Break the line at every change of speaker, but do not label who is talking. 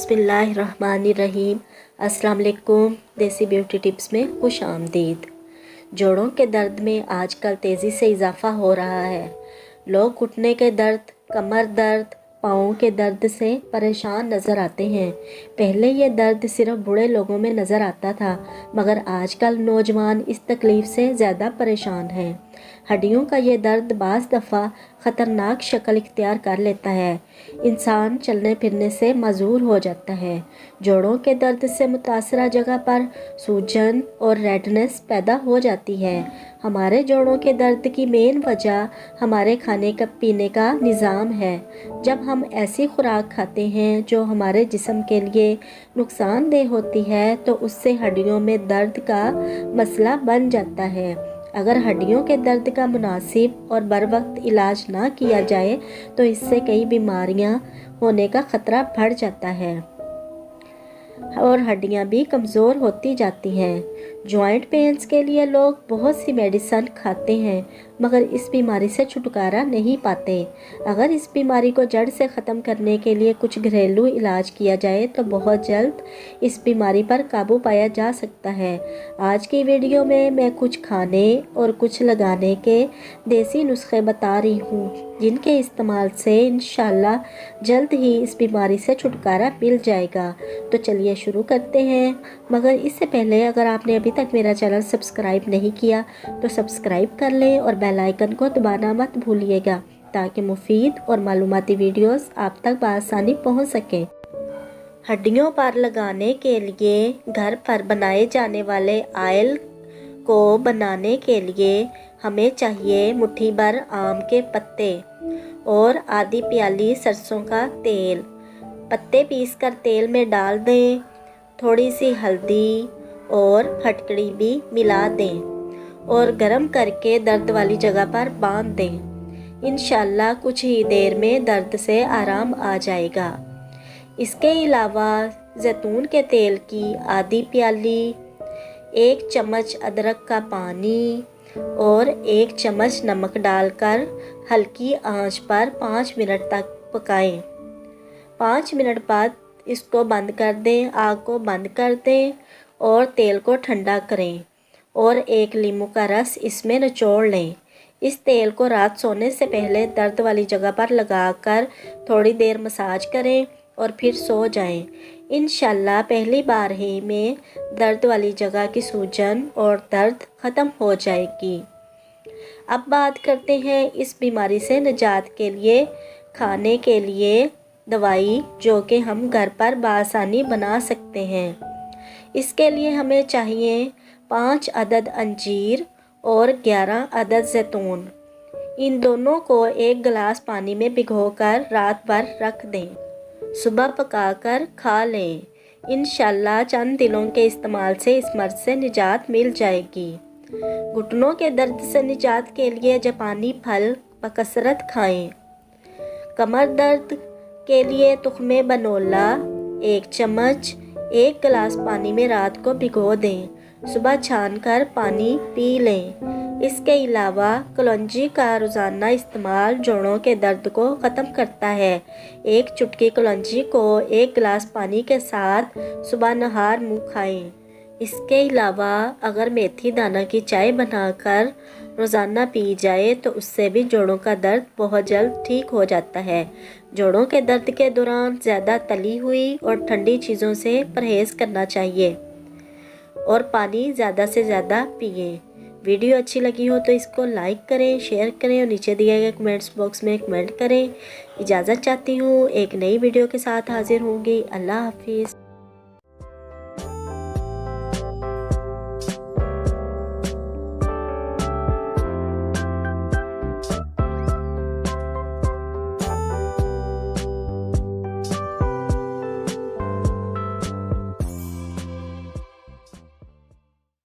बिस्मिल्लाहिर्रहमानिर्रहीम। अस्सलाम वालेकुम। देसी ब्यूटी टिप्स में खुश आमदीद। जोड़ों के दर्द में आजकल तेज़ी से इजाफ़ा हो रहा है। लोग घुटने के दर्द, कमर दर्द, पाँव के दर्द से परेशान नज़र आते हैं। पहले ये दर्द सिर्फ बूढ़े लोगों में नज़र आता था, मगर आजकल नौजवान इस तकलीफ़ से ज़्यादा परेशान हैं। हड्डियों का ये दर्द बाज़ दफ़ा ख़तरनाक शक्ल इख्तियार कर लेता है। इंसान चलने फिरने से मजबूर हो जाता है। जोड़ों के दर्द से मुतासरा जगह पर सूजन और रेडनेस पैदा हो जाती है। हमारे जोड़ों के दर्द की मेन वजह हमारे खाने का पीने का निज़ाम है। जब हम ऐसी खुराक खाते हैं जो हमारे जिस्म के लिए नुकसानदेह होती है, तो उससे हड्डियों में दर्द का मसला बन जाता है। अगर हड्डियों के दर्द का मुनासिब और बर वक्त इलाज ना किया जाए, तो इससे कई बीमारियां होने का ख़तरा बढ़ जाता है और हड्डियां भी कमज़ोर होती जाती हैं। जॉइंट पेन्स के लिए लोग बहुत सी मेडिसिन खाते हैं, मगर इस बीमारी से छुटकारा नहीं पाते। अगर इस बीमारी को जड़ से ख़त्म करने के लिए कुछ घरेलू इलाज किया जाए, तो बहुत जल्द इस बीमारी पर काबू पाया जा सकता है। आज की वीडियो में मैं कुछ खाने और कुछ लगाने के देसी नुस्खे बता रही हूँ, जिनके इस्तेमाल से इंशाल्लाह जल्द ही इस बीमारी से छुटकारा मिल जाएगा। तो चलिए शुरू करते हैं। मगर इससे पहले अगर आपने अभी तक मेरा चैनल सब्सक्राइब नहीं किया, तो सब्सक्राइब कर लें और बेल आइकन को दबाना मत भूलिएगा, ताकि मुफीद और मालूमाती वीडियोस आप तक बआसानी पहुंच सकें। हड्डियों पर लगाने के लिए घर पर बनाए जाने वाले ऑयल को बनाने के लिए हमें चाहिए मुट्ठी भर आम के पत्ते और आधी प्याली सरसों का तेल। पत्ते पीसकर तेल में डाल दें, थोड़ी सी हल्दी और फटकड़ी भी मिला दें और गरम करके दर्द वाली जगह पर बांध दें। इंशाल्लाह कुछ ही देर में दर्द से आराम आ जाएगा। इसके अलावा जैतून के तेल की आधी प्याली, 1 चम्मच अदरक का पानी और 1 चम्मच नमक डालकर हल्की आंच पर 5 मिनट तक पकाएं। 5 मिनट बाद इसको बंद कर दें, आग को बंद कर दें और तेल को ठंडा करें और 1 नींबू का रस इसमें निचोड़ लें। इस तेल को रात सोने से पहले दर्द वाली जगह पर लगाकर थोड़ी देर मसाज करें और फिर सो जाएं। इंशाल्लाह पहली बार ही में दर्द वाली जगह की सूजन और दर्द ख़त्म हो जाएगी। अब बात करते हैं इस बीमारी से निजात के लिए खाने के लिए दवाई, जो कि हम घर पर बआसानी बना सकते हैं। इसके लिए हमें चाहिए 5 अदद अंजीर और 11 अदद जैतून। इन दोनों को 1 गिलास पानी में भिगोकर रात भर रख दें, सुबह पकाकर खा लें। इंशाल्लाह चंद दिनों के इस्तेमाल से इस मर्ज से निजात मिल जाएगी। घुटनों के दर्द से निजात के लिए जापानी फल बकसरत खाएं। कमर दर्द के लिए तुख्मे बनोला 1 चम्मच 1 गिलास पानी में रात को भिगो दें, सुबह छानकर पानी पी लें। इसके अलावा कलौंजी का रोज़ाना इस्तेमाल जोड़ों के दर्द को ख़त्म करता है। 1 चुटकी कलौंजी को 1 गिलास पानी के साथ सुबह नहार मुँह खाएं। इसके अलावा अगर मेथी दाना की चाय बनाकर रोज़ाना पी जाए, तो उससे भी जोड़ों का दर्द बहुत जल्द ठीक हो जाता है। जोड़ों के दर्द के दौरान ज़्यादा तली हुई और ठंडी चीज़ों से परहेज़ करना चाहिए और पानी ज़्यादा से ज़्यादा पिए। वीडियो अच्छी लगी हो तो इसको लाइक करें, शेयर करें और नीचे दिए गए कमेंट्स बॉक्स में कमेंट करें। इजाज़त चाहती हूँ, एक नई वीडियो के साथ हाजिर होंगी। अल्लाह हाफिज़।